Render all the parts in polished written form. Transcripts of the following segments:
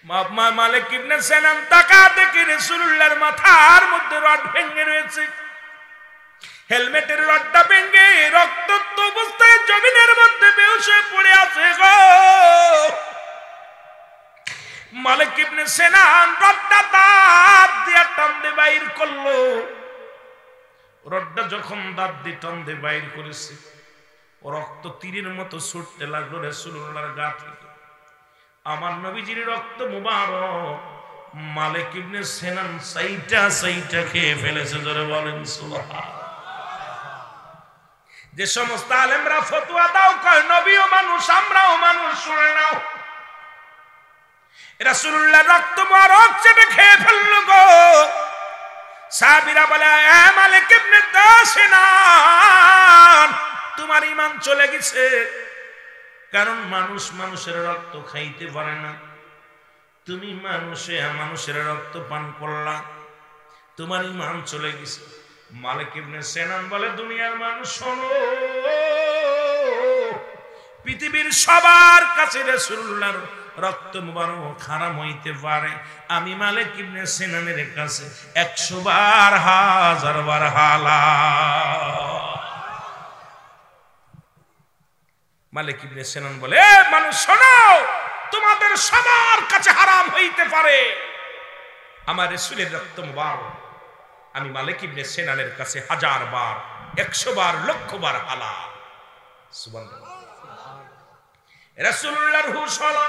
মালিক ইবনে সিনান তাকা দেখে রাসূলুল্লাহর মাথার মধ্যে রড ভেঙে রয়েছে। হেলমেটের রডটা ভেঙে রক্তাক্ত অবস্থায় জমিনের মধ্যে বেহুশ হয়ে পড়ে আছে গো। মালিক ইবনে সিনান রডটা দাঁত দিয়ে টান দিয়ে বাইর করলো। রডটা যখন দাঁত দিয়ে টান দিয়ে বাইর করেছে, রক্ত তীরের মতো ছুটতে লাগলো রাসূলুল্লাহর গা থেকে। আমার নবীজির রক্ত মুবারক মালিক ইবনে সিনান সাইটা খেয়ে ফেলেছে। জোরে বলেন সুবহানাল্লাহ। যে সমস্ত আলেমরা ফতোয়া দাও কয় নবীও মানুষ আমরাও মানুষ, শুনে নাও, রাসূলুল্লাহর রক্ত মুবারক চেটে খেয়ে ফেললো গো। সাহাবীরা বলে, এ মালিক ইবনে সিনান, তোমার ঈমান চলে গেছে, কারণ মানুষ মানুষের রক্ত খাইতে পারে না, তুমি মানুষের রক্ত পান করলা, তোমার ঈমান চলে গেছে। মালিক ইবনে সিনান বলে, দুনিয়ার মানুষ শোনো, পৃথিবীর সবার কাছে রাসূলুল্লাহর রক্ত মুবারক হারাম হইতে পারে, আমি মালিক ইবনে সিনানের কাছে 100 বার 1000 বার হালাল। মালিক ইবনে সিনান বলে, এ মানুষ শোনো, তোমাদের সবার কাছে হারাম হইতে পারে, আমার রাসূলের রক্ত মুবারক আমি মালিক ইবনে সিনানের কাছে 1000 বার 100 বার 1,00,000 বার হালাল। সুবহানাল্লাহ। রাসূলুল্লাহর হুশ হলো,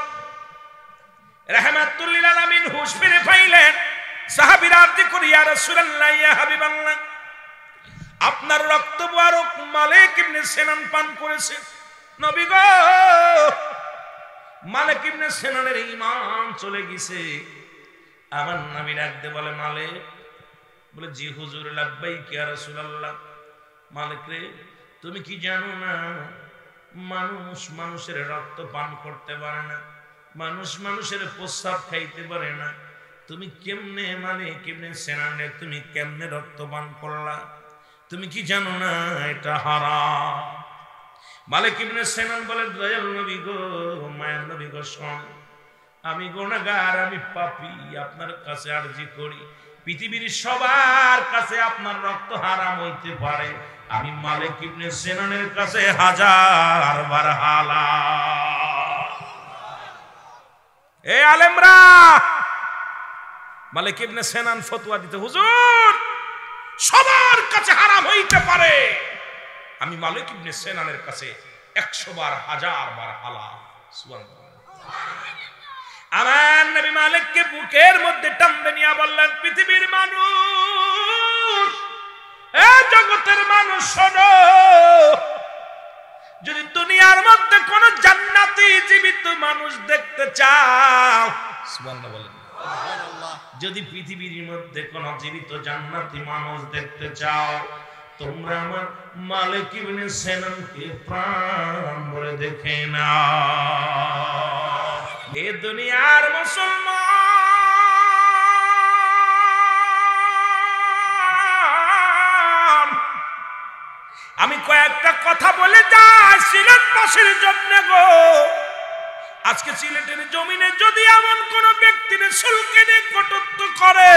রাহমাতুল লিল আলামিন হুশ ফিরে পাইলেন। সাহাবীরা আরজি করি, ইয়া রাসূলুল্লাহ, ইয়া হাবিবাল্লাহ, আপনার রক্ত মুবারক মালিক ইবনে সিনান পান করেছে। নবী গো, মালিক ইবনে সিনানের ঈমান চলে গেছে। আমার নবী ডাকতে বলে, মালিক? বলে, জি হুজুর, লাব্বাইক ইয়া রাসূলুল্লাহ। মালিক রে, তুমি কি জানো না মানুষ মানুষের রক্ত পান করতে পারে না, মানুষ মানুষের প্রস্রাব খাইতে পারে না, তুমি কেমনে মালিক ইবনে সিনানে তুমি কেমনে রক্ত পান করলা? তুমি কি জানো না এটা হারাম? মালিক ইবনে সিনান বলে, দয়াল নবী গো, মায়ার নবী গো, শোন, আমি গুনাহগার, আমি পাপী, আপনার কাছে আরজি করি, পৃথিবীর সবার কাছে আপনার রক্ত হারাম হইতে পারে, আমি মালিক ইবনে সিনানের কাছে 1000 বার হালাল। এই আলেমরা, মালিক ইবনে সিনান ফতোয়া দিতে, হুজুর সবার কাছে হারাম হইতে পারে, আমি মালিক ইবনে সিনানের কাছে 100 বার 1000 বার হালাল। সুবহানাল্লাহ। আমার নবী মালিককে বুকের মধ্যে টানতে নিয়ে বললেন, পৃথিবীর মানুষ, এ জগতের মানুষ শোনো, যদি দুনিয়ার মধ্যে কোন জান্নাতি জীবিত মানুষ দেখতে চাও, সুবহানাল্লাহ বলেন, যদি পৃথিবীর মধ্যে কোন জীবিত জান্নাতি মানুষ দেখতে চাও, তোমরা আমার মালিক ইবনে সিনানকে প্রাণ ভরে দেখে নাও। এ দুনিয়ার মুসলমান, আমি কয়েকটা কথা বলে যাই সিলেটবাসীর জন্য গো। আজকে সিলেটের জমিনে যদি এমন কোন ব্যক্তি রাসূলকে নিয়ে কটূক্তি করে,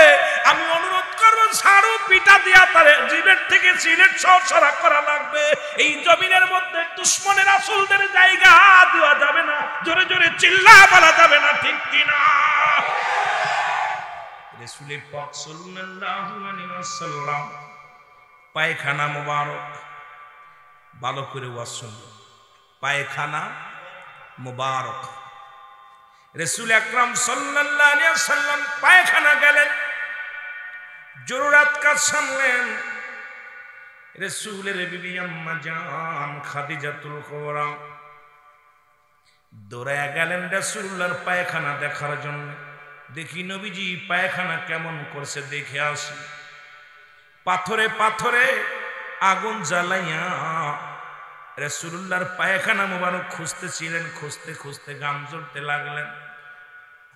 আমি অনুরোধ করবো ঝাড়ু পিটা দিয়া তার জীবের থেকে সিলেট সরা করা লাগবে। এই জমিনের মধ্যে দুশমনের রাসূলদের জায়গা দেওয়া যাবে না, জোরে জোরে চিল্লা বলা যাবে না, ঠিক কিনা? রাসূল পাক সাল্লাল্লাহু আলাইহি ওয়াসাল্লাম পায়খানা মুবারক, ভালো করে ওয়াজ শুনবেন, পায়খানা মুবারক, রাসূল আকরাম সাল্লাল্লাহু আলাইহি ওয়াসাল্লাম পায়খানা গেলেন, জরুরত কাজ সামলেন। রাসূলের বিবি আম্মা জান খাদিজাতুল কুবরা দৌড়ায়া গেলেন রাসূলুল্লাহর পায়খানা দেখার জন্য। দেখি নবীজি পায়খানা কেমন করছে, দেখে আসি। পাথরে পাথরে আগুন জ্বালাইয়া রাসূলুল্লাহর পায়খানা মুবারক খুঁজতেছিলেন, খুঁজতে খুঁজতে ঘাম ঝরতে লাগলেন।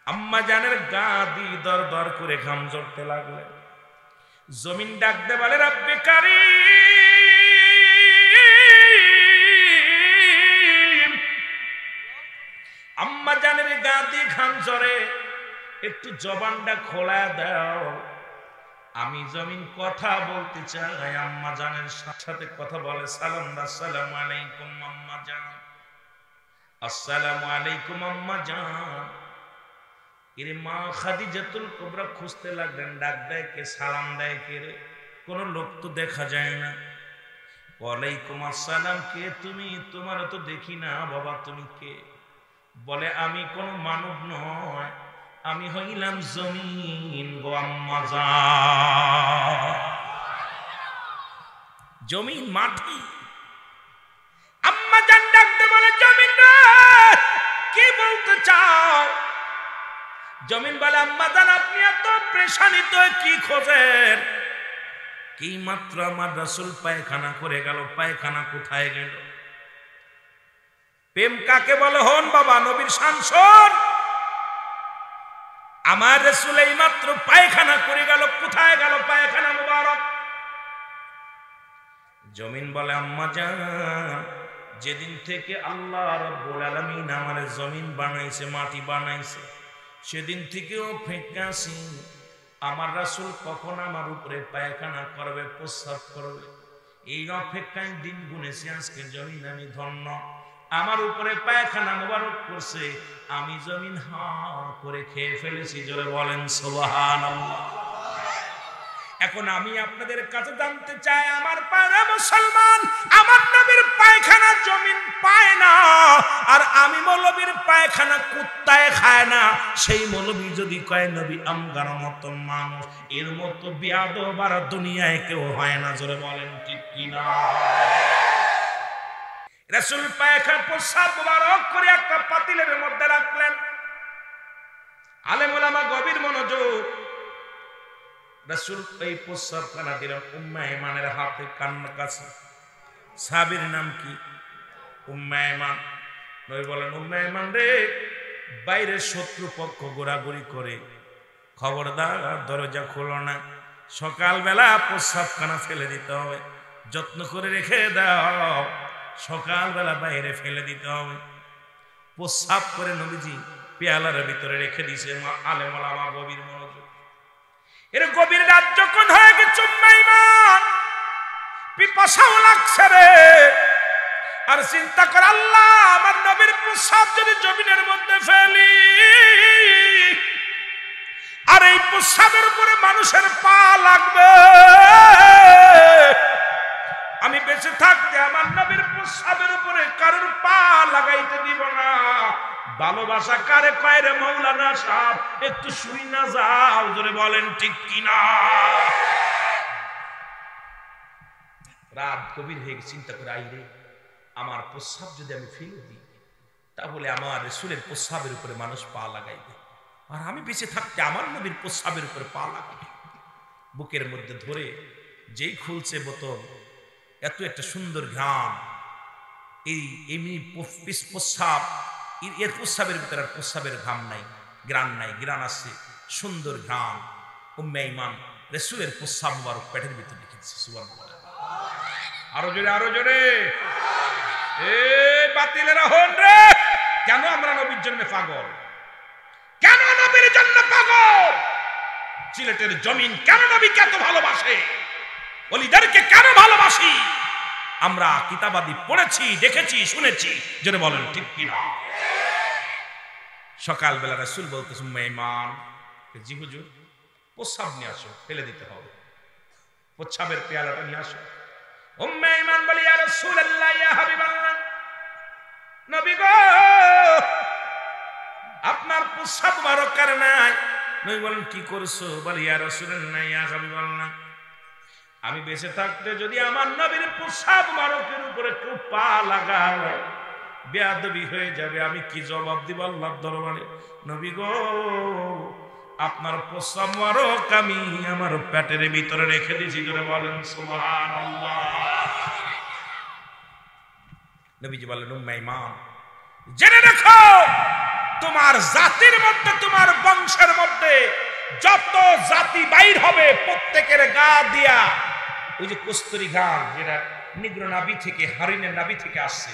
আম্মা জানের গা দিয়ে দর দর করে ঘাম ঝরতে লাগলেন। জমিন ডাকতে বলে, রব্বে কারীম, আম্মা জানের গা দিয়ে ঘাম ঝরে, একটু জবানটা খোলা দাও, আমি জমিন কথা বলতে চাই। আম্মা জানের সাথে কথা বলে, সালাম আসসালামু আলাইকুম আম্মা জান, আসসালামু আলাইকুম আম্মা জান। এর মা খাদিজাতুল কুবরা খুঁজতে লাগলেন, ডাক দেয় কে, সালাম দেয় কে রে, কোন লোক তো দেখা যায় না। ওয়ালাইকুম আসসালাম, কে তুমি? তোমার তো দেখি না বাবা, তুমি কে? বলে আমি কোন মানব নয়, আমি হইলাম জমিন গো আম্মা জান। জমিন মাটি। আম্মা জান ডাকতে বলে, জমিন রে কি বলতে চাও? জমিন বলে, আম্মা জান আপনি এত পেরেশানিত কি খোঁজেন? কি মাত্র আমার রাসূল পায়খানা করে গেল, পায়খানা কোথায় গেল? প্রেম কাকে বলে? হন বাবা, নবীর শান শোন। আমার রাসূল এই মাত্র পায়খানা করে গেল, কোথায় গেল পায়খানা মুবারক? জমিন বলে, আম্মা জান যেদিন থেকে আল্লাহ রাব্বুল আলামিন আমার জমিন বানাইছে, মাটি বানাইছে, সেদিন থেকে অপেক্ষা আছি আমার রাসূল কখন আমার উপরে পায়খানা করবে, প্রস্রাব করবে। এই অপেক্ষায় দিন গুনেছি, আজকে জমিন আমি ধন্য, আমার উপরে পায়খানা মোবারক করছে, আমি জমিন হা করে খেয়ে ফেলেছি। জোরে বলেন সুবহানাল্লাহ। এখন আমি আপনাদের কাছে জানতে চাই, আমার পায়রা মুসলমান, আমার নবীর পায়খানা জমিন পায় না, আর আমি মৌলবীর পায়খানা কুত্তায় খায় না। সেই মৌলবী যদি কয় নবী আমগার মতো মানুষ, এর মতো বিয়াদব আর দুনিয়ায় কেউ হয় না। জোরে বলেন ঠিক কিনা? রাসূল পায়খানা প্রস্রাব মুবারক করে একটা পাতিলের মধ্যে রাখলেন। আলেম ওলামা গভীর মনোযোগ। রাসূল এই প্রস্রাবখানা দিলেন উম্মে আয়মানের হাতে, কান্নার কাছে। সাহাবীর নাম কি? উম্মে আয়মান। নবী বলেন, উম্মে আয়মান রে, বাইরে শত্রুপক্ষ ঘোরাঘুরি করে, খবরদার দরজা খোলো না, সকালবেলা প্রস্রাবখানা ফেলে দিতে হবে, যত্ন করে রেখে দাও, সকালবেলা বাইরে ফেলে দিতে হবে। প্রস্রাব করে নবীজি পেয়ালার ভিতরে রেখে দিয়েছে। আলেম ওলামা গভীর মনোযোগ। এর গভীর রাত যখন হয়ে গেছে, উম্মে আয়মান পিপাসাও লাগছে রে, আর চিন্তা করে, আল্লাহ আমার নবীর প্রস্রাব যদি জমিনের মধ্যে ফেলি, আর এই প্রস্রাবের উপরে মানুষের পা লাগবে, আমি বেঁচে থাকতে আমার নবীর প্রস্রাবের উপরে কারোর পা লাগাইতে দিব না। ভালোবাসা কারে কয় রে মাওলানা সাহেব, একটু শুই না যাও। জোরে বলেন ঠিক কিনা? রাত গভীর হয়ে গেছে, চিন্তা করে, আইরে আমার প্রস্রাব যদি আমি ফেলে দিই, তাহলে আমার রাসূলের প্রস্রাবের উপরে মানুষ পা লাগাইবে, আর আমি বেঁচে থাকতে আমার নবীর প্রস্রাবের উপরে পা লাগাবে। বুকের মধ্যে ধরে যেই খুলছে বোতল, এত একটা সুন্দর ঘ্রাণ, এই এমনি প্রস্রাব, এর প্রস্রাবের ভিতরে আর প্রস্রাবের ঘাম নাই, ঘ্রাণ নাই, ঘ্রাণ আছে সুন্দর ঘ্রাণ। উম্মে আয়মান রাসূলের প্রস্রাব মুবারক পেটের ভিতরে রেখেছে। সুবহানাল্লাহ। আরো জোরে, আরো জোরে। এই বাতিলেরা হন রে, কেন আমরা নবীর জন্য পাগল? কেন নবীর জন্য পাগল? সিলেটের জমিন কেন নবীকে এত ভালোবাসে? ওলিদেরকে কেন ভালোবাসি? আমরা কিতাবাদি পড়েছি, দেখেছি, শুনেছি। জোরে বলেন ঠিক কিনা? সকালবেলা রাসূল বলতেছে, উম্মে আয়মান, জি হুজুর, প্রস্রাব নিয়ে আসো, ফেলে দিতে হবে, প্রস্রাবের পেয়ালাটা নিয়ে আসো। উম্মে আয়মান বলে, ইয়া রাসূলুল্লাহ, ইয়া হাবিবাল্লাহ, নবী গো, আপনার প্রস্রাব মুবারক কার নাই? নবী বলেন, কি করছো? বলে, ইয়া রাসূলুল্লাহ, ইয়া হাবিবাল্লাহ, আমি বেঁচে থাকতে যদি আমার নবীর প্রস্রাব মুবারকের উপরে কেউ পা লাগায়, বেয়াদবি হয়ে যাবে। আমি কি জবাব দিব আল্লাহর দরবারে? নবী গো, আপনার প্রস্রাব মুবারক আমি আমার পেটের ভিতরে রেখে দিয়েছি। করে বলেন সুবহানাল্লাহ। নবীজি বলেন, উম্মে আয়মান, জেনে রাখো, তোমার জাতির মধ্যে, তোমার বংশের মধ্যে যত জাতি বাইর হবে, প্রত্যেকের গা দিয়া ওই যে কস্তুরী ঘ্রাণ, যেটা নিগ্র নাভি থেকে, হরিণের নাভি থেকে আসছে,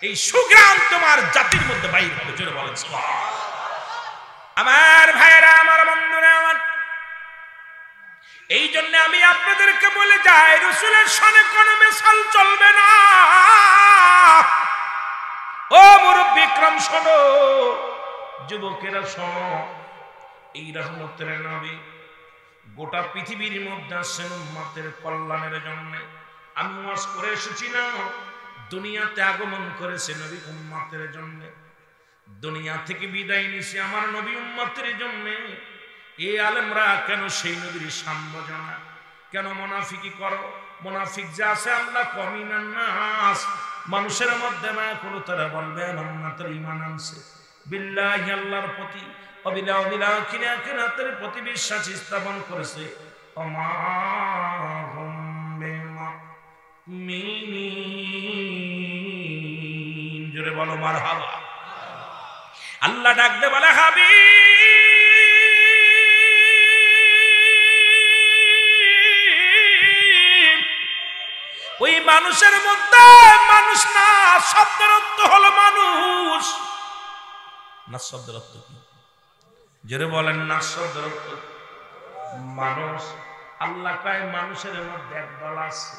এই সুঘ্রাণ তোমার জাতির মধ্যে বাইর হবে। জোরে বলেন সুবহানাল্লাহ। আমার ভাইয়েরা, আমার এই জন্য আমি আপনাদেরকে বলে যাই, রাসূলের শানে কোনো মিসাল চলবে না। ও মুরব্বি ইকরাম শোনো, যুবকেরা শোনো, এই রহমতের নবী গোটা পৃথিবীর মধ্যে আসেন উম্মতের কল্যাণের জন্য। আমি ওয়াজ করে এসেছি না, দুনিয়াতে আগমন করেছে নবী উম্মতের জন্য, দুনিয়া থেকে বিদায় নিছে আমার নবী উম্মতের জন্য। এই আলেমরা কেন সেই নবীর সাম্য জানা, কেন মুনাফিকি করো? মুনাফিক যা আছে আল্লাহ কমিনান নাস, মানুষের মধ্যে না কোনো তারা বলবে আমাদের ঈমান আনছে বিল্লাহি, আল্লাহর প্রতি অবিলা আখিরাতের প্রতি বিশ্বাস স্থাপন করেছে। ওমা হুম বিমুমিনিন, জোরে বলো মারহাবা। আল্লাহ ডাক দে বলে হাবিব, ওই মানুষের মধ্যে মানুষ না শব্দের অর্থ হলো মানুষ। না শব্দের অর্থ কি? জোরে বলেন না শব্দের অর্থ মানুষ। আল্লাহ কয় মানুষের মধ্যে একদল আছে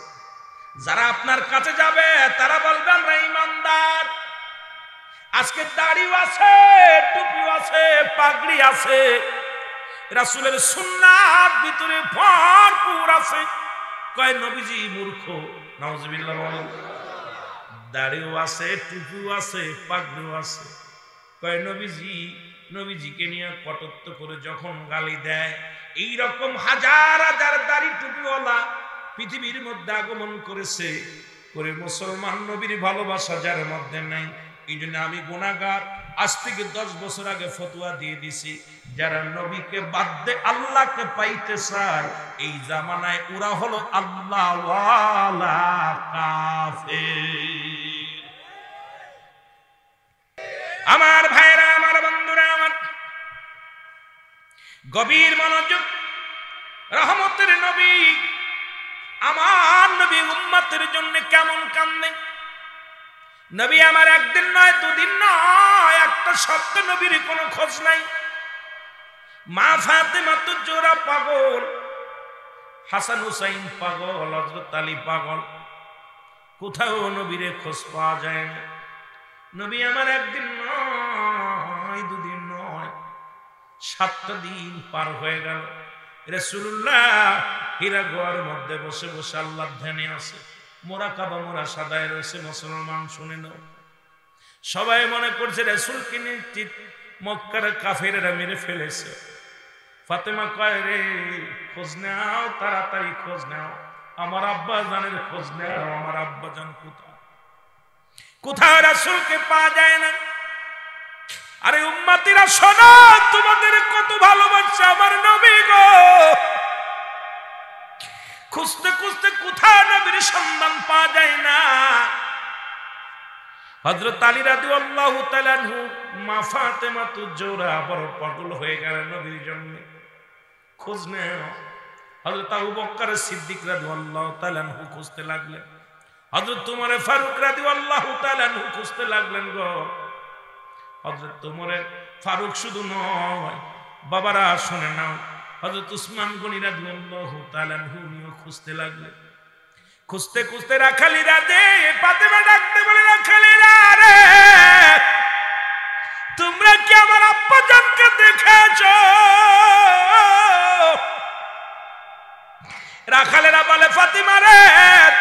যারা আপনার কাছে যাবে, তারা বলবে আমরা ঈমানদার। আজকে দাড়িও আছে, টুপিও আছে, পাগড়ি আছে, রাসূলের সুন্নাত ভিতরে ভরপুর আছে। কয় নবীজি মূর্খ, নাউজুবিল্লাহ বলেন। দাড়িও আছে, টুপিও আছে, পাগড়িও আছে। কয় নবীজিকে নিয়ে কটুক্ত করে যখন গালি দেয়, এইরকম হাজার হাজার দাড়ি টুপিওয়ালা পৃথিবীর মধ্যে আগমন করেছে, করে মুসলমান নবীর ভালোবাসা যার মধ্যে নাই। এই জন্য আমি গুনাহগার। আজ থেকে 10 বছর আগে ফতোয়া দিয়ে দিছি, যারা নবীকে বাদ দিয়ে আল্লাহকে পাইতে চায়, এই জামানায় ওরা হলো আল্লাহ ওয়ালা কাফের। আমার ভাইরা, আমার বন্ধুরা, আমার গভীর মনোযোগ। রহমতের নবী, আমার নবী উম্মতের জন্য কেমন কান্দে। নবী আমার একদিন নয়, দুদিন নয়, একটা সপ্তাহ নবীর কোনো খোঁজ নাই। মা ফাতেমা তো জোড়া পাগল, হাসান হুসাইন পাগল, হযরত আলী পাগল, কোথাও নবীর খোঁজ পাওয়া যায় না। নবী আমার একদিন নয়, দুদিন নয়, 7টা দিন পার হয়ে গেল। রাসূলুল্লাহ হীরা গুহার মধ্যে বসে বসে আল্লাহর ধ্যানে আছে, মোরাকাবা মুরাসাদায় রয়েছে। মুসলমান শুনে নাও, সবাই মনে করছে রাসূলকে নিশ্চিত মক্কার কাফেররা মেরে ফেলেছে। ফাতেমা কয় রে, খোঁজ নাও, তাড়াতাড়ি খোঁজ নাও, আমার আব্বা জানের খোঁজ নাও, আমার আব্বা জান কোথায়? কোথাও রাসূলকে পাওয়া যায় না। আরে উম্মতিরা শোনো, তোমাদের কত ভালোবাসা আমার নবী গো। খুঁজতে খুঁজতে কোথাও নবীর সন্ধান পাওয়া যায় না। হযরত আলী রাদিয়াল্লাহু তাআলা আনহু, মা ফাতেমা তো জোড়া বড় পাগল হয়ে গেলেন নবীর জন্য। খোঁজ নেও। হযরত আবু বকর সিদ্দিক রাদিয়াল্লাহু তাআলা আনহু খুঁজতে লাগলেন। হযরত উমর ফারুক রাদিয়াল্লাহু তাআলা আনহু খুঁজতে লাগলেন গো। হযরত উমর ফারুক শুধু নয়, বাবারা শুনে নাও, হযরত উসমান গনি রাদিয়াল্লাহু তাআলা আনহু নিয়ে খুঁজতে লাগলেন। খুঁজতে খুঁজতে রাখালিরা দে ফাতেমা ডাকতে বলে, রাখালিরা রে, তোমরা কি আমার আব্বা জানকে দেখেছো? রাখালেরা বলে, ফাতিমা রে,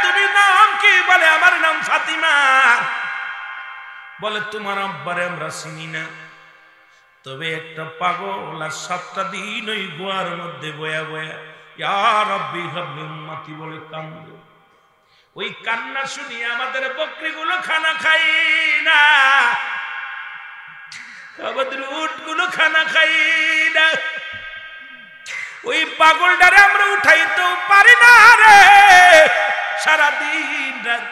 তুমি নাম কি? বলে, আমার নাম ফাতিমা। বলে, তোমার আব্বারে আমরা চিনি না, তবে একটা পাগল আর 7টা দিন ওই গুহার মধ্যে বয়া বয়া ইয়া রাব্বি হাবলি উম্মতি বলে কান্দে। ওই কান্না শুনিয়ে আমাদের বকরিগুলো খানা খাই না, আমাদের উটগুলো খানা খাই না। ওই পাগলটারে আমরা উঠাইতে পারি না রে। সারাদিন রাত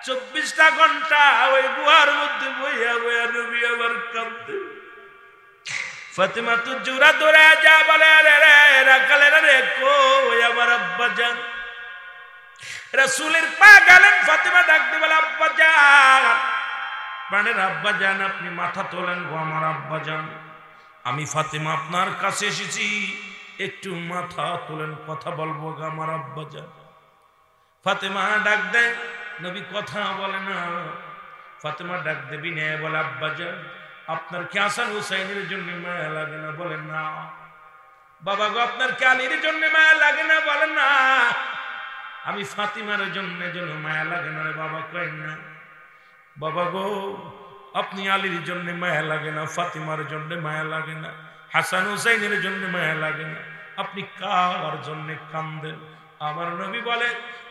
24টা ঘন্টা ওই গুহার মধ্যে বইয়া বইয়া নবী আমার কান্দে। ফাতেমা তো জোড়া ধরে যা বলে, আরে রে রাখালেরা রে, কই আমার আব্বা জান? রাসূলের পা গেলেন। ফাতেমা ডাকতে বলে, আব্বা জান, প্রাণের আব্বা জান, আপনি মাথা তোলেন গো আমার আব্বা জান। আমি ফাতেমা আপনার কাছে এসেছি, একটু মাথা তোলেন, কথা বলবো আমার আব্বাজান। ফাতেমা ডাক দেয়, নবী কথা বলে না। ফাতেমা ডাক দেবি নে বলে, আব্বাজান আপনার কি হাসান হুসাইনের জন্য মায়া লাগে না? বলেন না। বাবা গো আপনার কি আলীর জন্য মায়া লাগে না? বলেন না। আমি ফাতিমার জন্য মায়া লাগে না রে বাবা, কই না। বাবা গো আপনি আলীর জন্য মায়া লাগে না, ফাতিমার জন্য মায়া লাগে না, হাসান হুসাইনের জন্য মায়া লাগে না, আপনি কার জন্য কান্দেন? আমার নবী বলে,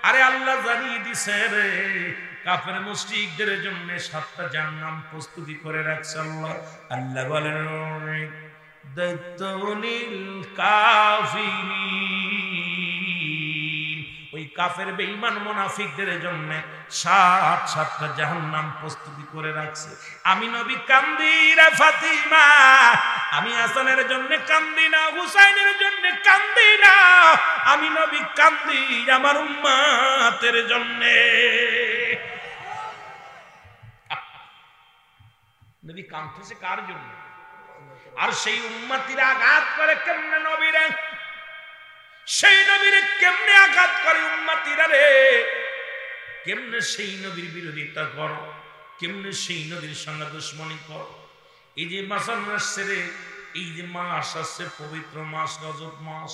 আরে আল্লাহ জানিয়ে দিছে রে, কাফের মুশরিকদের জন্য 7টা জাহান্নাম প্রস্তুতি করে রাখছে আল্লাহ। আল্লাহ বলেন, দাইতুনিল কাফিরিন, ওই কাফের বেঈমান মুনাফিকদের জন্য 7টা জাহান্নাম প্রস্তুতি করে রাখছে। আমি নবী কান্দি রে ফাতিমা, আমি হাসানের জন্য কান্দি না, হুসাইনের জন্য কান্দি না, আমি নবী কান্দি আমার উম্মতের জন্য। নবী কাঁদতেছে কার জন্য? আর সেই উম্মতিরা আঘাত করে কেমনে নবীরে, সেই নবীরে কেমনে আঘাত করে উম্মতিরা রে, কেমনে সেই নবীর বিরোধিতা করো, কেমনে সেই নবীর সঙ্গে দুশ্মনী করো। এই যে মাসান আসছে রে, এই যে মাস আসছে, পবিত্র মাস রজব মাস,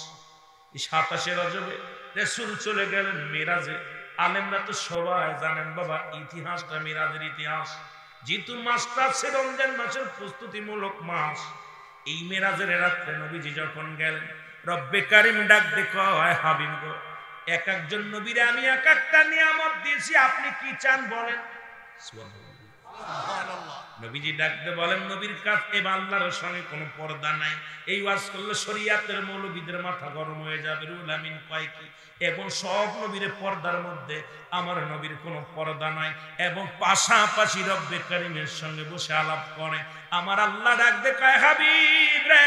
এই 27 রজবে রাসূল চলে গেলেন মিরাজে। আলেমরা তো সবাই জানেন বাবা ইতিহাসটা, মিরাজের ইতিহাস। যেহেতু মাসটা আছে রমজান মাসের প্রস্তুতিমূলক মাস, এই মিরাজের রাত্রে নবীজি যখন গেলেন, রব্বে কারিম ডাক দে কয়, হাবিব গো এক একজন নবীরে আমি এক একটা নিয়ামত দিয়েছি, আপনি কি চান বলেন। সুবহানাল্লাহ। নবীজি ডাকতে বলেন, নবীর কাজ এবার আল্লাহর সঙ্গে কোনো পর্দা নাই। এই ওয়াজ করলে শরীয়তের মৌলবীদের মাথা গরম হয়ে যাবে। রুল আমিন কয় কি, এবং সব নবীর পর্দার মধ্যে আমার নবীর কোনো পর্দা নাই, এবং পাশাপাশি রব্বে কারিমের সঙ্গে বসে আলাপ করে। আমার আল্লাহ ডাকতে কয়, হাবিব রে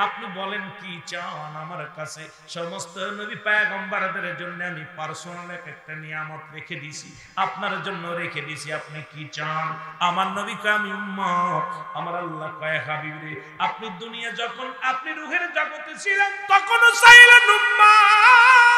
আপনি বলেন কি চান আমার কাছে। সমস্ত নবী পয়গম্বরদের জন্য আমি পার্সোনাল একটা নিয়ামত রেখে দিছি, আপনার জন্য রেখে দিছি, আপনি কি চান? আমার নবী কয়, আমি উম্মত। আমার আল্লাহ কয়, হাবিব রে আপনি দুনিয়া যখন আপনি রূহের জগতে ছিলেন তখনও চাইলেন উম্মত,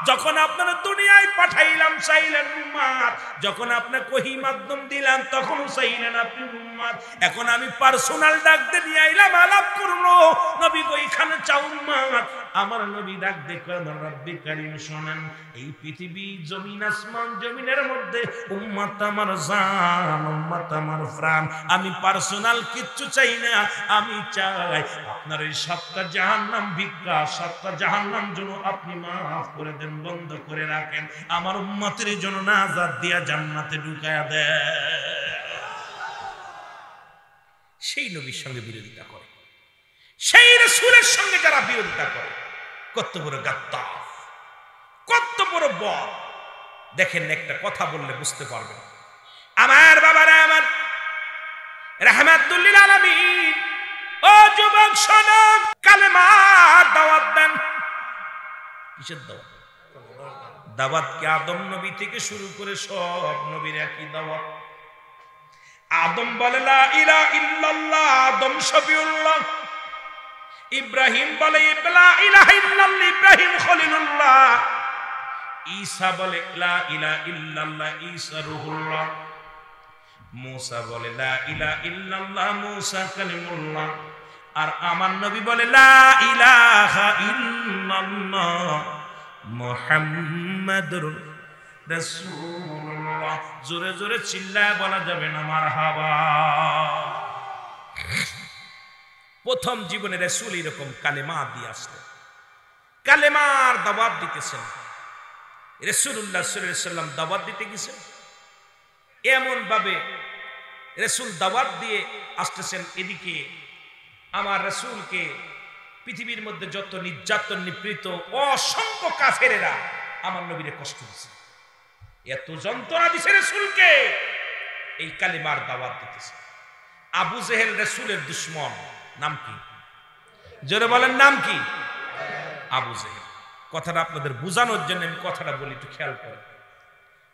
যখন আপনার দুনিয়ায় পাঠাইলাম চাইলেন উম্মত, যখন আপনাকে ওহী মাধ্যম দিলাম তখনও চাইলেন আপনি উম্মত। এখন আমি পার্সোনাল ডাক দিয়ে নিয়ে আইলাম, আলাপ করলো, নবী গো এখানে চাও উম্মত। আমার নবী ডাক দেখো, আমার রব্বে কারীম শোনেন, এই পৃথিবী জমিন আসমান জমিনের মধ্যে উম্মত আমার জান, উম্মত আমার প্রাণ। আমি পার্সোনাল কিচ্ছু চাই না, আমি চাই আপনার এই 7টা জাহান্নাম ভিক্ষা, 7টা জাহান্নাম যেন আপনি মাফ করে দেন, বন্ধ করে রাখেন, আমার উম্মতের জন্য নাজাত দিয়া জান্নাতে ঢুকায়া দেন। সেই নবীর সঙ্গে বিরোধিতা করে, সেই রাসূলের সঙ্গে যারা বিরোধিতা করে, কত বড় গাদ্দার, কত বড় বদ। দেখেন একটা কথা বললে বুঝতে পারবেন। আমার বাবারা, আমার রাহমাতুল লিল আলামিন, ও যুবক শোনো, কালেমার দাওয়াত দেন। কিসের দাওয়াত? দাওয়াত কি আদম নবী থেকে শুরু করে সব নবীর একই দাওয়াত। আদম বলে লা ইলাহা ইল্লাল্লাহ, আদম শফিউল্লাহ। ইব্রাহিম বলে লা ইলাহা ইল্লাল্লাহ, ইব্রাহিম খলিলুল্লাহ। ঈসা বলে লা ইলাহা ইল্লাল্লাহ, ঈসা রূহুল্লাহ। মুসা বলে লা ইলাহা ইল্লাল্লাহ, মুসা কালিমুল্লাহ। আর আমার নবী বলে লা ইলাহা ইল্লাল্লাহ, মুহাম্মাদুর রাসূলুল্লাহ। জোরে জোরে চিল্লায় বলা যাবে না মারহাবা। প্রথম জীবনে রাসূল এরকম কালেমা দিয়ে আসলেন, কালেমার দাওয়াত দিতেছেন। রাসূলুল্লাহ সাল্লাল্লাহু আলাইহি ওয়াসাল্লাম দাওয়াত দিতে গেছেন, এমন ভাবে রাসূল দাওয়াত দিয়ে আসতেছেন। এদিকে আমার রাসূলকে পৃথিবীর মধ্যে যত নির্যাতন নিপীড়িত অসংখ্য কাফেরেরা আমার নবীরে কষ্ট দিয়েছে, এত যন্ত্রণা দিছে রাসূলকে, এই কালেমার দাওয়াত দিতেছে। আবু জেহেল রাসূলের দুশমন, নাম কি? জোরে বলেন নাম কি? আবু জেহেল। কথাটা আপনাদের বোঝানোর জন্য আমি কথাটা বলি, একটু খেয়াল করেন।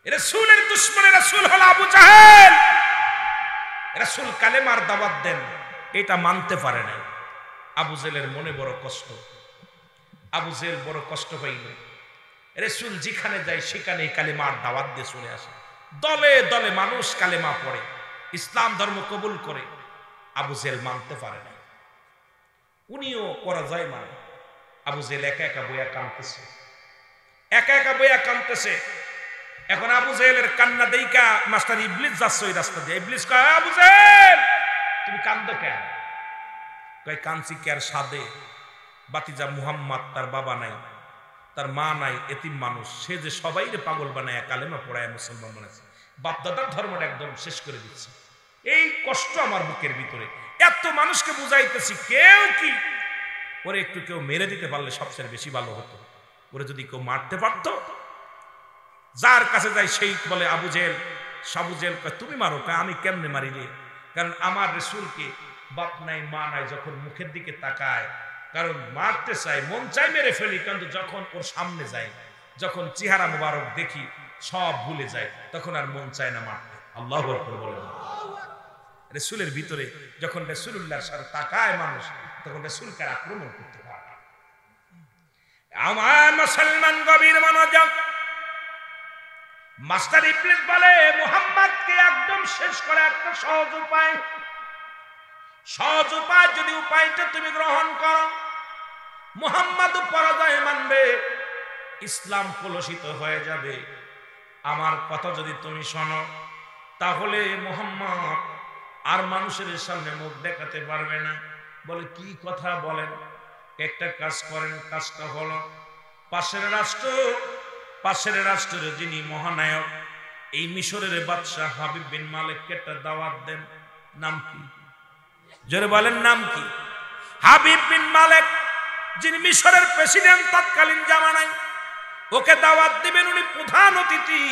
রাসূলের দুশমন রাসূল হলো আবু জাহেল। রাসূল কালেমার দাওয়াত দেন, এটা মানতে পারে না। আবু জেলের মনে বড় কষ্ট। আবু জেল বড় কষ্ট পাইল। রাসূল যেখানে যায় সেখানে কালেমার দাওয়াত দিয়ে চলে আসে। দলে দলে মানুষ কালেমা পড়ে, ইসলাম ধর্ম কবুল করে। আবু জেল মানতে পারে না, উনিও পরাজয় মানে। আবু জেল একা একা বইয়া কাঁদতেছে, একা একা বইয়া কাঁদতেছে। এখন আবু জেলের কান্না দেইকা মাস্টার ইবলিস যাচ্ছে ওই রাস্তা দিয়ে। ইবলিস কয়, আবু জেল তুমি কান্দো কেন? কয়, কাঁদছি কে আর সাদে বাতিজা মুহাম্মদ, তার বাবা নাই, তার মা নাই, এতিম মানুষ। সে যে সবাইরে পাগল বানায় কালেমা পড়ায় মুসলমান বানাচ্ছে, বাপ দাদার ধর্মটা একদম শেষ করে দিচ্ছে। এই কষ্ট আমার বুকের ভিতরে। এত মানুষকে বুঝাইতেছি, কেউ কি ওরে একটু কেউ মেরে দিতে পারলে সবচেয়ে বেশি ভালো হতো। ওরে যদি কেউ মারতে পারতো, যার কাছে যাই সেই বলে আবু জেল। আবু জেল কয়, তুমি মারো। কয়, আমি কেমনে মারি রে? কারণ আমার রাসূলকে বাপ নাই মা নাই যখন মুখের দিকে তাকায়, কারণ মারতে চাই, মন চাই মেরে ফেলি, কিন্তু যখন ওর সামনে যাই, যখন চেহারা মুবারক দেখি সব ভুলে যায়, তখন আর মন চায় না মারতে। আল্লাহু আকবার বলে। রাসূলের ভিতরে যখন রাসূলুল্লাহর সাথে তাকায় মানুষ, তখন রাসূলকে আক্রমণ করতে পারে। আমার মুসলমান গভীর মনোযোগ। মাস্টার ইবলিস বলে, মুহাম্মদকে একদম শেষ করে একটা সহজ উপায়, সহজ উপায় যদি উপায়টা তুমি গ্রহণ করো, মুহাম্মদ পরাজয় মানবে, ইসলাম কলুষিত হয়ে যাবে। আমার কথা যদি তুমি শোনো, তাহলে মুহাম্মদ আর মানুষের সামনে মুখ দেখাতে পারবে না। বলে, কি কথা বলেন? একটা কাজ করেন, কাজটা হলো পাশের রাষ্ট্রের যিনি মহানায়ক, এই মিশরের বাদশাহ হাবিব বিন মালিককে একটা দাওয়াত দেন। নাম কি? জোরে বলেন, নাম কি? হাবিব বিন মালিক, যিনি মিশরের প্রেসিডেন্ট তৎকালীন জামানায়, ওকে দাওয়াত দিবেন। উনি প্রধান অতিথি।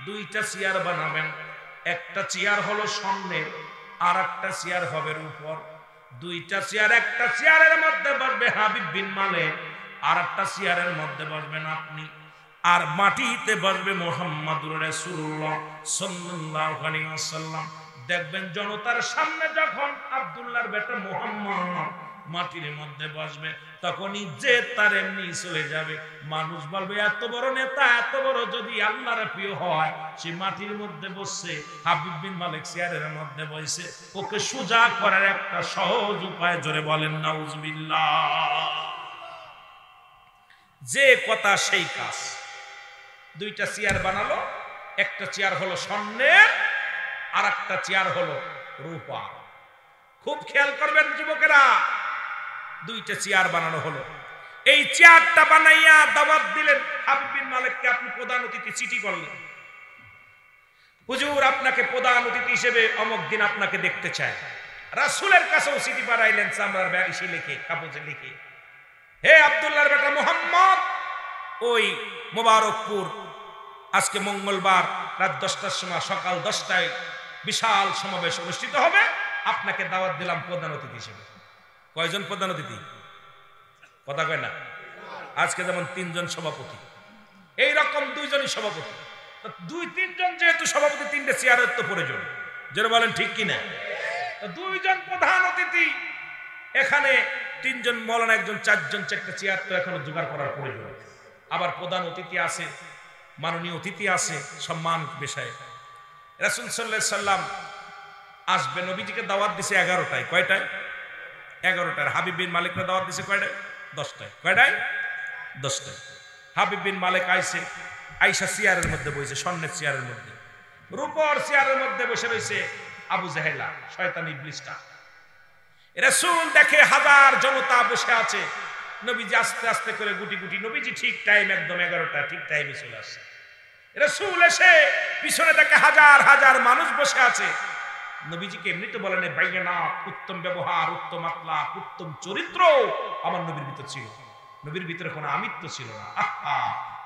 দুইটা চেয়ার বানাবেন, একটা চেয়ার হলো স্বর্ণের, আর একটা চেয়ার হবে রূপোর। দুইটা চেয়ার, একটা চেয়ারের মধ্যে বসবে হাবিব বিন মালিক, আর একটা চেয়ারের মধ্যে বসবেন আপনি, আর মাটিতে বসবে মুহাম্মদুর রাসূলুল্লাহ সাল্লাল্লাহু আলাইহি ওয়াসাল্লাম। দেখবেন জনতার সামনে যখন আব্দুল্লাহর বেটা মুহাম্মদ মাটির মধ্যে বসবে, তখনই যে তার এমনি চলে যাবে। মানুষ বলবে, এত বড় নেতা, এত বড় যদি আল্লাহর প্রিয় হয়, সে মাটির মধ্যে বসছে, হাবিব বিন মালিক চেয়ারের মধ্যে বসে। ওকে সোজা করার একটা সহজ উপায়, জোরে বলেন নাউজুবিল্লাহ। যে কথা সেই কাজ। দুইটা চেয়ার বানালো, একটা চেয়ার হলো স্বর্ণের, আর একটা চেয়ার হলো রূপা। খুব খেয়াল করবেন যুবকেরা, দুইটা চেয়ার বানানো হলো। এই চেয়ারটা বানাইয়া দাওয়াত দিলেন হাবিব বিন মালিককে। আপনি প্রধান অতিথি, চিঠি করলেন, হুজুর আপনাকে প্রধান অতিথি হিসেবে অমুক দিন আপনাকে দেখতে চায়। রাসূলের কাছেও চিঠি পাঠাইলেন, চামড়ার ব্যাগে লিখে, কাগজে লিখে, হে আব্দুল্লাহর বেটা মুহাম্মদ, ওই মোবারকপুর আজকে মঙ্গলবার রাত 10টার সময়, সকাল 10টায় বিশাল সমাবেশ অনুষ্ঠিত হবে, আপনাকে দাওয়াত দিলাম প্রধান অতিথি হিসেবে। কয়জন প্রধান অতিথি? কথা কয় না। আজকে যেমন 3 জন সভাপতি, এই রকম 2 জনই সভাপতি। 2-3 জন যেহেতু সভাপতি, 3টে চেয়ারের তো প্রয়োজন। যারা বলেন ঠিক কিনা? 2 জন প্রধান অতিথি, এখানে 3 জন মৌলানা, 1 জন, 4 জন, 4টা চেয়ার তো এখনো জোগাড় করার প্রয়োজন। আবার প্রধান অতিথি আছে, মাননীয় অতিথি আছে, সম্মান বিষয়ে। রাসূল সাল্লাল্লাহু আলাইহি সাল্লাম আসবে, নবীজিকে দাওয়াত দিছে 11টায়। কয়টায়? 11টায়। হাবিব বিন মালিককে দাওয়াত দিছে কয়টায়? 10টায়। কয়টায়? 10টায়। হাবিব বিন মালিক আইছে, আয়েশা চেয়ারের মধ্যে বসে, স্বর্ণের চেয়ারের মধ্যে। রূপর চেয়ারের মধ্যে বসে রয়েছে আবু জাহেলা, শয়তান ইবলিসটা। রাসূল দেখে হাজার জনতা বসে আছে, নবীজি আস্তে আস্তে করে গুটি গুটি, নবীজি ঠিক টাইম, একদম 11টা ঠিক টাইমে চলে আসে। রাসূল এসে পিছনে দেখে হাজার হাজার মানুষ বসে আছে। নবীজিকে এমনিতে বলেন, বাইনা, উত্তম ব্যবহার, উত্তম আখলাক, উত্তম চরিত্র আমার নবীর ভিতর ছিল। নবীর ভিতরে কোনো আমিত্ব ছিল না। আহা,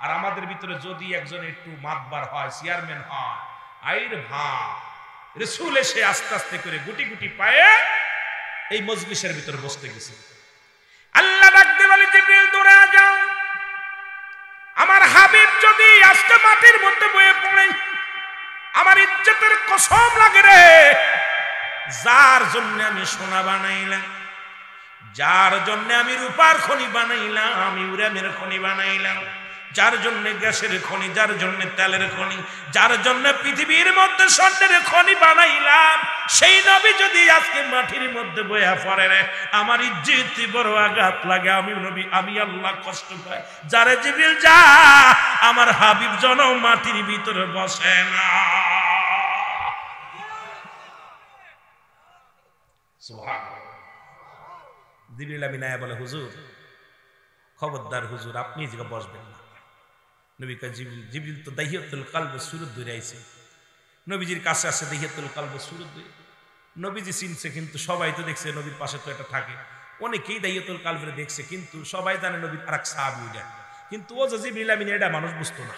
আর আমাদের ভিতরে যদি একজন একটু মাতবার হয়, চেয়ারম্যান হয়, আইর ভাব। রাসূল এসে আস্তে আস্তে করে গুটি গুটি পায়ে এই মজলিসের ভিতরে বসতে গেছে। আল্লাহ ডাকতে বলে, জিবরিল দৌড়ে যাও, আমার হাবিব যদি আজকে মাটির মধ্যে বয়ে পড়ে, আমার ইজ্জতের কসম লাগে রে, যার জন্য আমি সোনা বানাইলাম, যার জন্য আমি রূপার খনি বানাইলাম, ইউরেনিয়ামের খনি বানাইলাম, যার জন্য গ্যাসের খনি, যার জন্য তেলের খনি, যার জন্য পৃথিবীর মধ্যে স্বর্ণের খনি বানাইলাম, সেই নবী যদি আজকে মাটির মধ্যে বয়া পড়ে রে, আমার ইজ্জতে বড় আঘাত লাগে। আমি নবী, আমি আল্লাহ কষ্ট পাই। যারে জিবরিল যা, আমার হাবিব জন মাটির ভিতরে বসে না। সুবহানাল্লাহ। জিবরিল আমিন আয়া বলে, হুজুর খবরদার হুজুর, আপনি যে বসবেন না। নবী কয়, জিবরিল তো দাহিয়াতুল কলবে সুরত ধরে আইছে, নবীজির কাছে আসে দাহিয়াতুল কলবে সুরত ধরে। নবীজি চিনছে, কিন্তু সবাই তো দেখছে নবীর পাশে তো এটা থাকে, অনেকেই দাহিয়াতুল কলবে দেখছে, কিন্তু সবাই জানে নবীর আরেক সাহাবী ওইটা, কিন্তু ও যে জিবরিল আমিন এটা মানুষ বুঝতো না।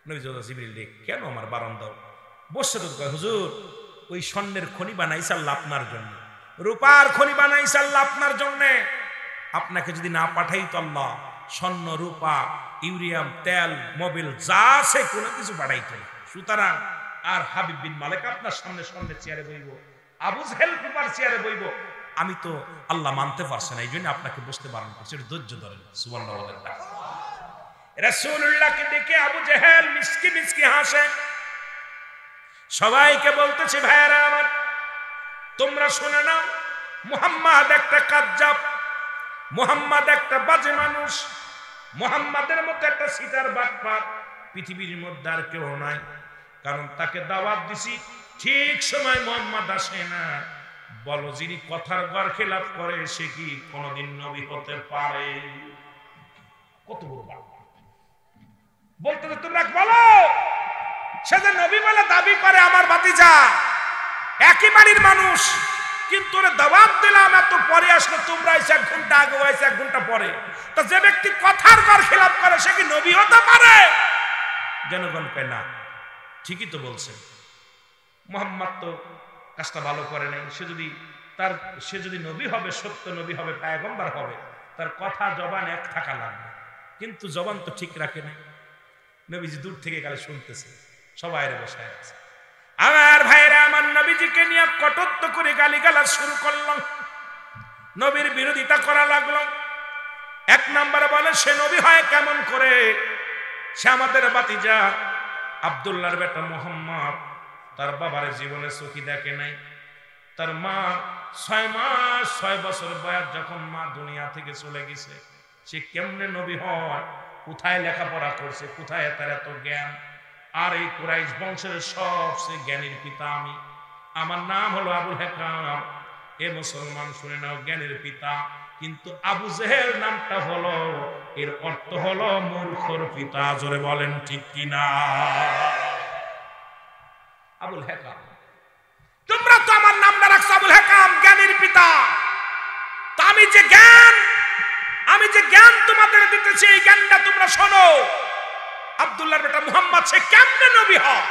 নবীজি জিবরিল রে, কেন আমার বারণ দাও? বসে তো কয়, হুজুর ওই স্বর্ণের খনি বানাইছে আল্লাহ আপনার জন্য, রূপার খনি বানাইছে আল্লাহ আপনার জন্য। আপনাকে যদি না পাঠাই তো আল্লাহ স্বর্ণ, রূপা, ইউরিয়াম, তেল, মোবিল যা আছে কোনো কিছু পাঠাইতো না। সুতরাং আর হাবিব বিন মালিক আপনার সামনে স্বর্ণের চেয়ারে বইব, আবু জেহেল রূপার চেয়ারে বইব, আমি তো আল্লাহ মানতে পারছে না, এই জন্য আপনাকে বসতে বারণ করছি। ধৈর্য ধরেন। সুবহানাল্লাহ। রাসূলুল্লাহকে দেখে আবু জেহেল মিসকি মিসকি হাসে। সবাইকে বলতেছে, ভাইরা আমার, তোমরা শুনে নাও, মুহাম্মদ একটা কাজ্জাব, মুহাম্মদ একটা বাজে মানুষ, মুহাম্মাদের মতো একটা সিটার বাটপার পৃথিবীর মধ্যে আর কেউ নাই। কারণ তাকে দাওয়াত দিছি, ঠিক সময় মুহাম্মদ আসে না। বলো, যিনি কথার বার খেলাফ করে সে কি কোনদিন নবী হতে পারে? কত বড় বাটপার! বলতে তোমরা বলো, সে যে নবী বলে দাবি করে আমার ভাতিজা, একই বাড়ির মানুষ, কিন্তু ওরে দাওয়াত দিলাম, এত পরে আসলে তোমরা এসে 1 ঘন্টা আগে, হয়েছে 1 ঘন্টা পরে। তো যে ব্যক্তি কথার বার খেলাফ করে সে কি নবী হতে পারে? জনগণ কয় না, ঠিকই তো বলছে, মুহাম্মদ তো কাজটা ভালো করে নাই। সে যদি নবী হবে, সত্য নবী হবে, পয়গম্বর হবে, তার কথা জবান এক থাকা লাগবে, কিন্তু জবান তো ঠিক রাখে নাই। নবীজি দূর থেকে গেলে শুনতেছে, সবাই বসে আছে। আমার ভাইরা আমার, নবীজিকে নিয়ে কটূক্ত করে গালিগালাজ শুরু করলাম, নবীর বিরোধিতা করা লাগলো। 1 নম্বরে বলে, সে নবী হয় কেমন করে? সে আমাদের ভাতিজা আব্দুল্লাহর বেটা মুহাম্মদ, তার বাবার জীবনে চোখে দেখে নাই। তার মা 6 মাস 6 বছর বয়স যখন মা দুনিয়া থেকে চলে গেছে, সে কেমনে নবী হয়? কোথায় লেখাপড়া করছে? কোথায় তার এত জ্ঞান? আর এই কুরাইশ বংশের সবচেয়ে জ্ঞানীর পিতা আমি, আমার নাম হলো আবুল হেকাম। এ মুসলমান শুনে নাও, জ্ঞানের পিতা। কিন্তু আবু জেহেল নামটা হলো, এর অর্থ হলো মূর্খর পিতা। জোরে বলেন ঠিক কিনা? আবুল হেকাম, তোমরা তো আমার নামটা রাখছো আবুল হেকাম, জ্ঞানের পিতা। তা আমি যে জ্ঞান তোমাদের দিতেছি, এই জ্ঞানটা তোমরা শোনো। আব্দুল্লাহর বেটা মুহাম্মদ সে কেমনে নবী হয়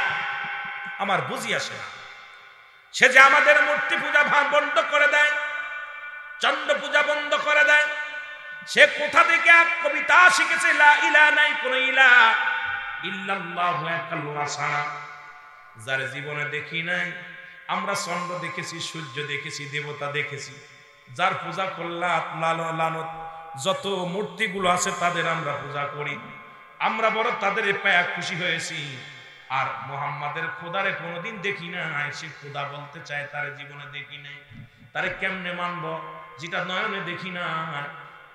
আমার বুঝি আসে না। সে যে আমাদের মূর্তি পূজা বন্ধ করে দেয়, চন্দ্র পূজা বন্ধ করে দেয়। সে কোথা থেকে এক কবিতা শিখেছে, লা ইলাহা নাই কোন ইলাহ ইল্লাল্লাহু আল্লাহ ছাড়া। যার জীবনে দেখি নাই, আমরা চন্দ্র দেখেছি, সূর্য দেখেছি, দেবতা দেখেছি, যার পূজা করলাম লানত যত মূর্তিগুলো আছে তাদের আমরা পূজা করি, আমরা বড় তাদের পায়া খুশি হয়েছি। আর মুহাম্মাদের খোদারে কোনোদিন দেখি না, সে খোদা বলতে চায়, তার জীবনে দেখি নাই, তারে কেমনে মানব যেটা নয়নে দেখি না?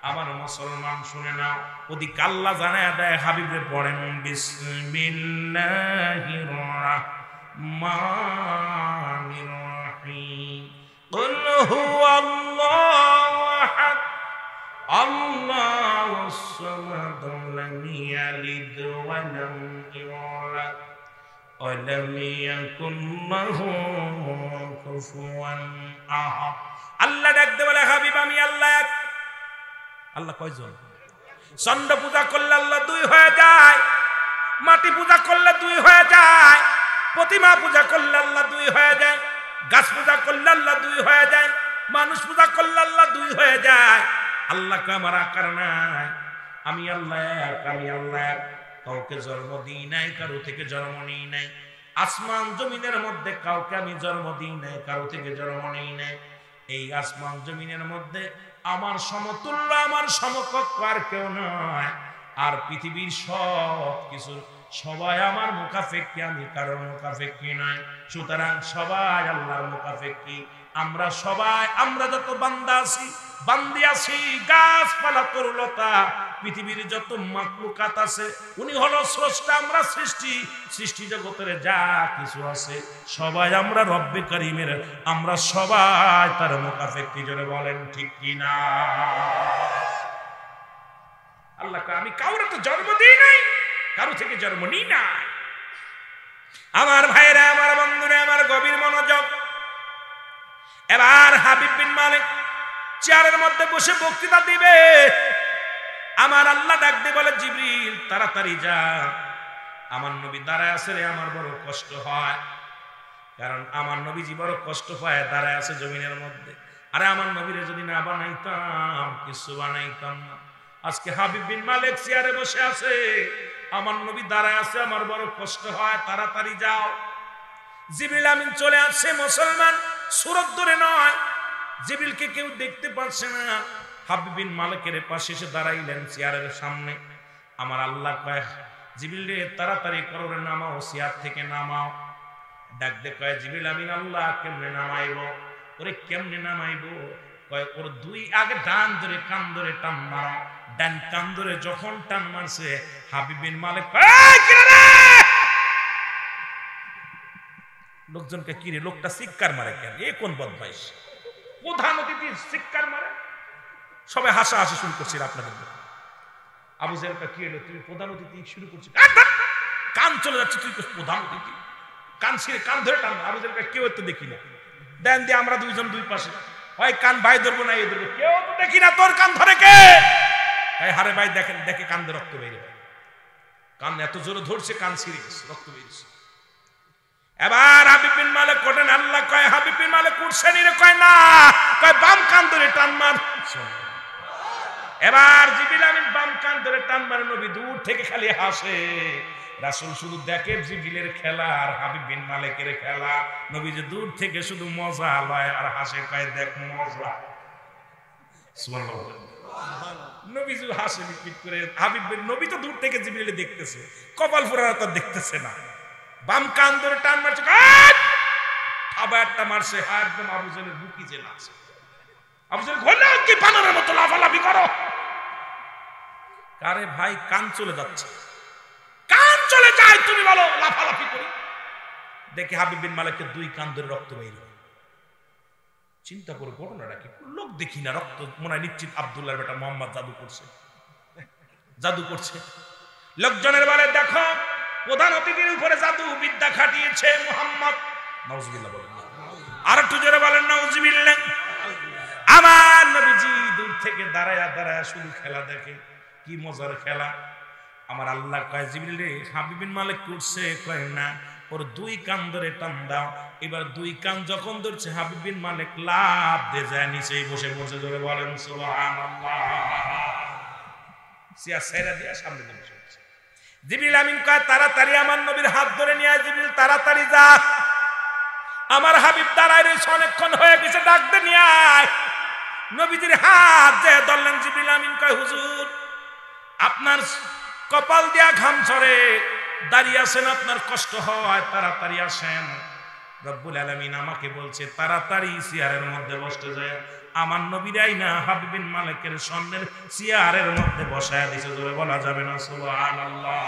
আমার মুসলমান শুনে না, ওদিকে আল্লাহ জানায় দেয়, হাবিবে পড়েন বিসমিল্লাহির রাহমানির রাহিম, কুল হুয়াল্লাহু আহাদ আল্লাহুস সামাদ লাম ইয়ালিদ ওয়া লাম ইউলাদ ওয়া লাম ইয়াকুল লাহু কুফুয়ান আহাদ। আল্লাহ ডাকতে বলে, হাবিব আমি আল্লাহ এক। আল্লাহ কয়জন? চন্দ্র পূজা করলে আল্লাহ 2 হয়ে যায়, মাটি পূজা করলে 2 হয়ে যায়, প্রতিমা পূজা করলে আল্লাহ 2 হয়ে যায়, গাছ পূজা করলে আল্লাহ 2 হয়ে যায়, মানুষ পূজা করলে আল্লাহ 2 হয়ে যায়। আল্লাহকে আমার আকার নাই, আমি আল্লাহ এক, আমি আল্লাহ এক। কাউকে জন্ম দিই নাই, কারো থেকে জন্ম নিই নাই। আসমান জমিনের মধ্যে কাউকে আমি জন্ম দিই নাই, কারো থেকে জন্ম নিই নাই। এই আসমান জমিনের মধ্যে আমার সমতুল্য আমার সমকক্ষ আর কেউ নয়। আর পৃথিবীর সব কিছু সবাই আমার মুখাপেক্ষী, আমি কারোর মুখাপেক্ষী নয়। সুতরাং সবাই আল্লাহর মুখাপেক্ষী। আমরা সবাই, আমরা যত বান্দা আছি, বান্দি আছি, গাছপালা তরুলতা, পৃথিবীর যত মাখলুকাত আছে, উনি হলো স্রষ্টা, আমরা সৃষ্টি। সৃষ্টি জগতের যা কিছু আছে সবাই আমরা রব্বে কারিমের, আমরা সবাই তার মুখাপেক্ষী। জোরে বলেন ঠিক কিনা? আল্লাহ আমি কাউরে তো জন্ম দিই নাই, কারো থেকে জন্ম নিই না। আমার ভাইরা, আমার বন্ধুরা, আমার গভীর মনোযোগ। এবার হাবিব বিন মালিক চেয়ারের মধ্যে বসে বক্তৃতা দিবে। আমার আল্লাহ ডাক দিয়ে বলে, জিবরিল তাড়াতাড়ি যা, আমার নবী দাঁড়ায় আছে রে, আমার বড় কষ্ট হয়। কারণ আমার নবীজি বড় কষ্ট পায়, দাঁড়ায় আছে জমিনের মধ্যে। আরে আমার নবীরে যদি না বানাইতাম, কিছু বানাইতাম না। আজকে হাবিব বিন মালিক চেয়ারে বসে আছে, আমার নবী দাঁড়ায় আছে, আমার বড় কষ্ট হয়, তাড়াতাড়ি যাও। জিবরিল আমিন চলে আসছে, মুসলমান সুরত ধরে নয়, জিবরিলকে কেউ দেখতে পাচ্ছে না। হাবিব বিন মালিকের পাশে এসে দাঁড়াইলেন চেয়ারের সামনে। আমার আল্লাহ কয়, জিবরিল রে তাড়াতাড়ি করো রে, নামাও, চেয়ার থেকে নামাও। ডাক দে কয়, জিবরিল আমিন আল্লাহ কেমনে নামাইবো? ওরে কেমনে নামাইবো? কয় ওর দুই আগে ডান ধরে কান ধরে টান মারা। ডান কান ধরে যখন টান মারছে, হাবিব বিন মালিক লোকজনকে কিরে, লোকটা চিৎকার মারে কেন? এ কোন বদমাইশ? প্রধান অতিথি চিৎকার মারে। সবাই হাসাহাসি শুরু করছিল আপনাদের। আবু জাহেল কি হলো, তুমি প্রধান অতিথি শুরু করছো? কান চলে যাচ্ছে, তুই প্রধান অতিথি, কান ছিঁড়ে কান ধরে টান। আবু জাহেল কেউ তো দেখি না, দেন দিয়ে আমরা দুইজন দুই পাশে, হয় কান ভাই ধরবো না এ ধরবো, কেউ তো দেখি না, তোর কান ধরে কে? হারে ভাই দেখেন, দেখে কান দিয়ে রক্ত বেরিয়ে, কান এত জোরে ধরছে, কান ছিঁড়ে গেছে, রক্ত বেরিয়েছে। এবার হাবিব বিন মালিক কোটেন, আল্লাহ কয় হাবিব বিন মালিক উঠছে নি রে? কয় না। কয় বাম কান ধরে টান মার। এবার জিবরিল আমিন বাম কান ধরে টান মারে, নবী দূর থেকে খালি হাসে। রাসূল শুধু দেখে জিবরিলের খেলা আর হাবিব বিন মালিকের খেলা। নবী যে দূর থেকে শুধু মজা লয় আর হাসে, কয় দেখ মজা। সুবহানাল্লাহ। নবী যে হাসে পিট করে, হাবিব বিন নবী তো দূর থেকে জিবরিল দেখতেছে, কপাল ফুরারা তো দেখতেছে না। বাম কান ধরে টান মারছে, আবার একটা মারছে, একদম আবু জাহেলের বুকি জেলা আছে। আবু জাহেল ঘোলা কি বানরের মতো লাফালাফি করো? আরে ভাই কান চলে যাচ্ছে, কান চলে যায়, তুমি বলো লাফালাফি করি? দেখে হাবিব বিন মালিকের দুই কান ধরে রক্ত বের হয়। চিন্তা করে ঘটনাটা কি? লোক দেখি না, রক্ত মনে হয় নিশ্চিত আব্দুল্লাহর বেটা মোহাম্মদ জাদু করছে, জাদু করছে। লোকজনের বলে, দেখো প্রধান অতিথির উপরে জাদু বিদ্যা খাটিয়েছে মুহাম্মদ। নাউজুবিল্লাহ বলেন, আর একটু জোরে বলেন নাউজুবিল্লাহ। আমার নবীজি দূর থেকে দাঁড়ায়া দাঁড়ায়া শুধু খেলা দেখে, কি মজার খেলা। আমার আল্লাহ কয়, জিবরিল রে হাবিব বিন মালিক করছে? কয় না। ওর দুই কান ধরে টান দাও। এবার দুই কান যখন ধরছে, হাবিব বিন মালিক লাফ দিয়ে যায় নিচেই বসে বসে। জোরে বলেন সুবহানাল্লাহ। সিয়া সেরা দিয়া সামনে দিয়ে বসে। জিবরিল আমিন কয়, তাড়াতাড়ি আমার নবীর হাত ধরে নিয়ে আয়। জিবরিল তাড়াতাড়ি যা, আমার হাবিব দাঁড়ায় রয়েছে, অনেকক্ষণ হয়ে গেছে, ডাক দে নিয়ে আয়। নবীজির হাত যে ধরলেন। জিবরিল আমিন কয়, হুজুর আপনার কপাল দিয়া ঘাম ঝরে, দাঁড়িয়ে আছেন, আপনার কষ্ট হয়, তাড়াতাড়ি আসেন। রব্বুল আলামিন আমাকে বলছে তাড়াতাড়ি চেয়ারের মধ্যে বসতে যায়। আমার নবীরাই না হাবিব বিন মালিকের স্বর্ণের চেয়ারের মধ্যে বসায় দিয়েছে। জোরে বলা যাবে না সুবহানাল্লাহ।